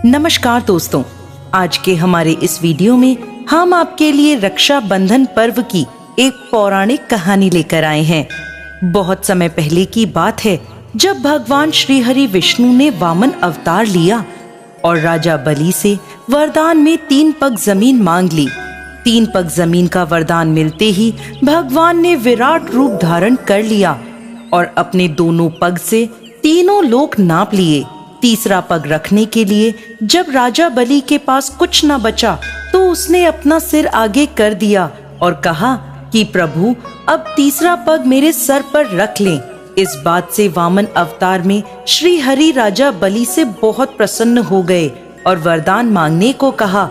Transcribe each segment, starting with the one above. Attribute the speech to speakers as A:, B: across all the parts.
A: नमस्कार दोस्तों, आज के हमारे इस वीडियो में हम आपके लिए रक्षाबंधन पर्व की एक पौराणिक कहानी लेकर आए हैं। बहुत समय पहले की बात है जब भगवान श्री हरि विष्णु ने वामन अवतार लिया और राजा बलि से वरदान में 3 पग जमीन मांग ली। 3 पग जमीन का वरदान मिलते ही भगवान ने विराट रूप धारण कर लिया और अपने दोनों पग से तीनों लोक नाप लिए। तीसरा पग रखने के लिए जब राजा बलि के पास कुछ न बचा तो उसने अपना सिर आगे कर दिया और कहा कि प्रभु अब तीसरा पग मेरे सर पर रख लें। इस बात से वामन अवतार में श्री हरि राजा बलि से बहुत प्रसन्न हो गए और वरदान मांगने को कहा।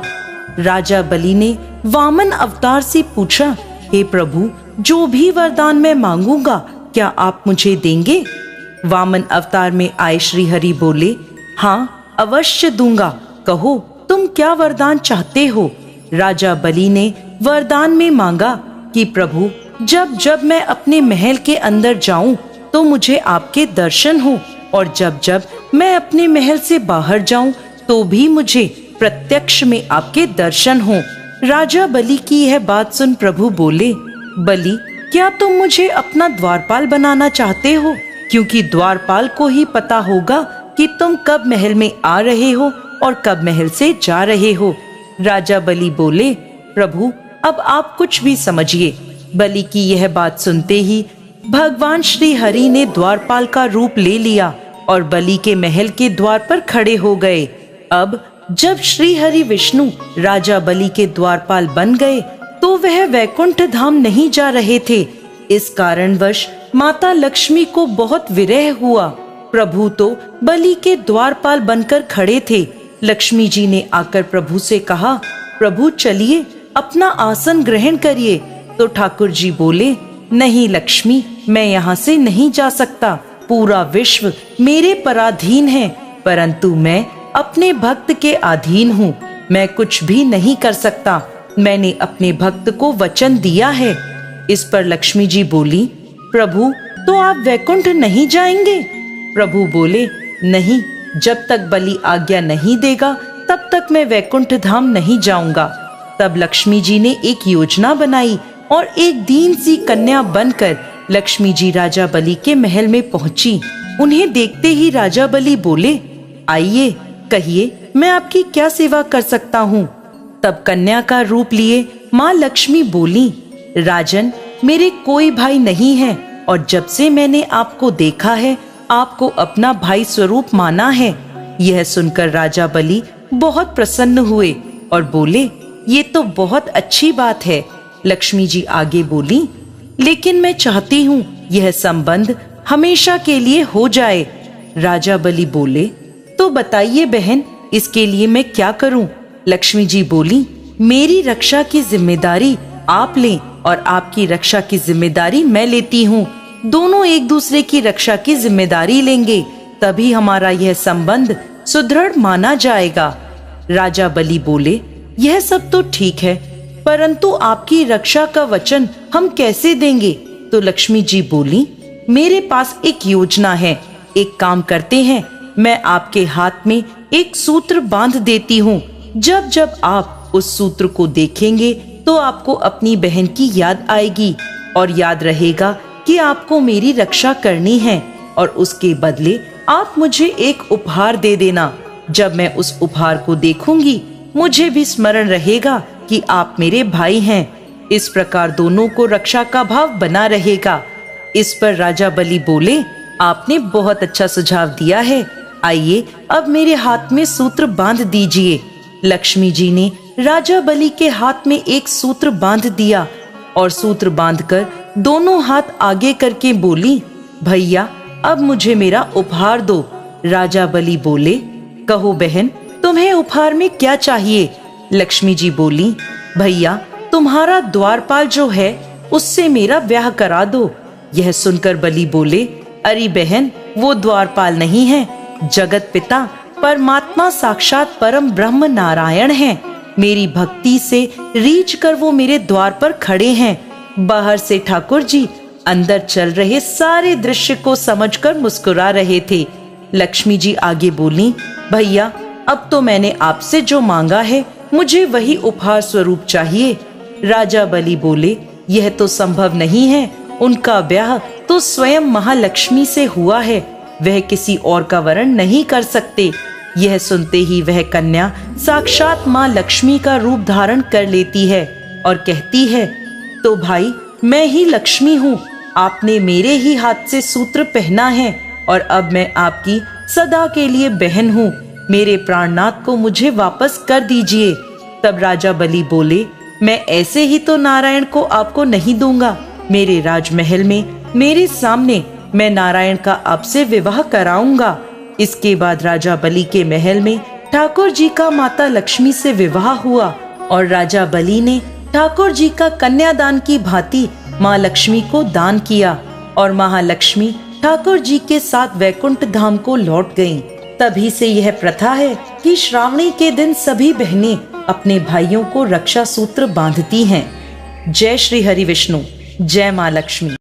A: राजा बलि ने वामन अवतार से पूछा, हे प्रभु, जो भी वरदान मैं मांगूंगा क्या आप मुझे देंगे? वामन अवतार में आए श्री हरि बोले, हाँ अवश्य दूंगा, कहो तुम क्या वरदान चाहते हो? राजा बलि ने वरदान में मांगा कि प्रभु जब जब मैं अपने महल के अंदर जाऊं तो मुझे आपके दर्शन हो और जब जब मैं अपने महल से बाहर जाऊं तो भी मुझे प्रत्यक्ष में आपके दर्शन हो। राजा बलि की यह बात सुन प्रभु बोले, बलि क्या तुम मुझे अपना द्वारपाल बनाना चाहते हो? क्योंकि द्वारपाल को ही पता होगा कि तुम कब महल में आ रहे हो और कब महल से जा रहे हो। राजा बलि बोले, प्रभु अब आप कुछ भी समझिए। बलि की यह बात सुनते ही भगवान श्री हरि ने द्वारपाल का रूप ले लिया और बलि के महल के द्वार पर खड़े हो गए। अब जब श्री हरि विष्णु राजा बलि के द्वारपाल बन गए तो वह वैकुंठ धाम नहीं जा रहे थे। इस कारणवश माता लक्ष्मी को बहुत विरह हुआ। प्रभु तो बलि के द्वारपाल बनकर खड़े थे। लक्ष्मी जी ने आकर प्रभु से कहा, प्रभु चलिए अपना आसन ग्रहण करिए। तो ठाकुर जी बोले, नहीं लक्ष्मी, मैं यहाँ से नहीं जा सकता। पूरा विश्व मेरे पराधीन है, परंतु मैं अपने भक्त के अधीन हूँ। मैं कुछ भी नहीं कर सकता। मैंने अपने भक्त को वचन दिया है। इस पर लक्ष्मी जी बोली, प्रभु तो आप वैकुंठ नहीं जाएंगे? प्रभु बोले, नहीं, जब तक बलि आज्ञा नहीं देगा तब तक मैं वैकुंठ धाम नहीं जाऊंगा। तब लक्ष्मी जी ने एक योजना बनाई और एक दीन सी कन्या बनकर लक्ष्मी जी राजा बलि के महल में पहुंची। उन्हें देखते ही राजा बलि बोले, आइए, कहिए मैं आपकी क्या सेवा कर सकता हूँ? तब कन्या का रूप लिए माँ लक्ष्मी बोली, राजन, मेरे कोई भाई नहीं है और जब से मैंने आपको देखा है आपको अपना भाई स्वरूप माना है। यह सुनकर राजा बलि बहुत प्रसन्न हुए और बोले, ये तो बहुत अच्छी बात है। लक्ष्मी जी आगे बोली, लेकिन मैं चाहती हूँ यह संबंध हमेशा के लिए हो जाए। राजा बलि बोले, तो बताइए बहन, इसके लिए मैं क्या करूँ? लक्ष्मी जी बोली, मेरी रक्षा की जिम्मेदारी आप लें और आपकी रक्षा की जिम्मेदारी मैं लेती हूँ। दोनों एक दूसरे की रक्षा की जिम्मेदारी लेंगे, तभी हमारा यह संबंध सुदृढ़ माना जाएगा। राजा बलि बोले, यह सब तो ठीक है, परंतु आपकी रक्षा का वचन हम कैसे देंगे? तो लक्ष्मी जी बोली, मेरे पास एक योजना है। एक काम करते हैं, मैं आपके हाथ में एक सूत्र बांध देती हूँ। जब जब आप उस सूत्र को देखेंगे तो आपको अपनी बहन की याद आएगी और याद रहेगा कि आपको मेरी रक्षा करनी है और उसके बदले आप मुझे एक उपहार दे देना। जब मैं उस उपहार को देखूंगी मुझे भी स्मरण रहेगा कि आप मेरे भाई हैं। इस प्रकार दोनों को रक्षा का भाव बना रहेगा। इस पर राजा बलि बोले, आपने बहुत अच्छा सुझाव दिया है। आइए अब मेरे हाथ में सूत्र बांध दीजिए। लक्ष्मी जी ने राजा बलि के हाथ में एक सूत्र बांध दिया और सूत्र बांधकर दोनों हाथ आगे करके बोली, भैया अब मुझे मेरा उपहार दो। राजा बलि बोले, कहो बहन, तुम्हें उपहार में क्या चाहिए? लक्ष्मी जी बोली, भैया तुम्हारा द्वारपाल जो है उससे मेरा ब्याह करा दो। यह सुनकर बलि बोले, अरे बहन, वो द्वारपाल नहीं है, जगत पिता परमात्मा साक्षात परम ब्रह्म नारायण हैं। मेरी भक्ति से रीझ कर वो मेरे द्वार पर खड़े हैं। बाहर से ठाकुर जी अंदर चल रहे सारे दृश्य को समझकर मुस्कुरा रहे थे। लक्ष्मी जी आगे बोली, भैया अब तो मैंने आपसे जो मांगा है मुझे वही उपहार स्वरूप चाहिए। राजा बलि बोले, यह तो संभव नहीं है। उनका ब्याह तो स्वयं महालक्ष्मी से हुआ है, वह किसी और का वरण नहीं कर सकते। यह सुनते ही वह कन्या साक्षात माँ लक्ष्मी का रूप धारण कर लेती है और कहती है, तो भाई मैं ही लक्ष्मी हूँ। आपने मेरे ही हाथ से सूत्र पहना है और अब मैं आपकी सदा के लिए बहन हूँ। मेरे प्राणनाथ को मुझे वापस कर दीजिए। तब राजा बलि बोले, मैं ऐसे ही तो नारायण को आपको नहीं दूंगा। मेरे राजमहल में मेरे सामने मैं नारायण का आपसे विवाह कराऊंगा। इसके बाद राजा बलि के महल में ठाकुर जी का माता लक्ष्मी से विवाह हुआ और राजा बलि ने ठाकुर जी का कन्यादान की भांति माँ लक्ष्मी को दान किया और महालक्ष्मी ठाकुर जी के साथ वैकुंठ धाम को लौट गईं। तभी से यह प्रथा है कि श्रावणी के दिन सभी बहनें अपने भाइयों को रक्षा सूत्र बांधती हैं। जय श्री हरि विष्णु, जय माँ लक्ष्मी।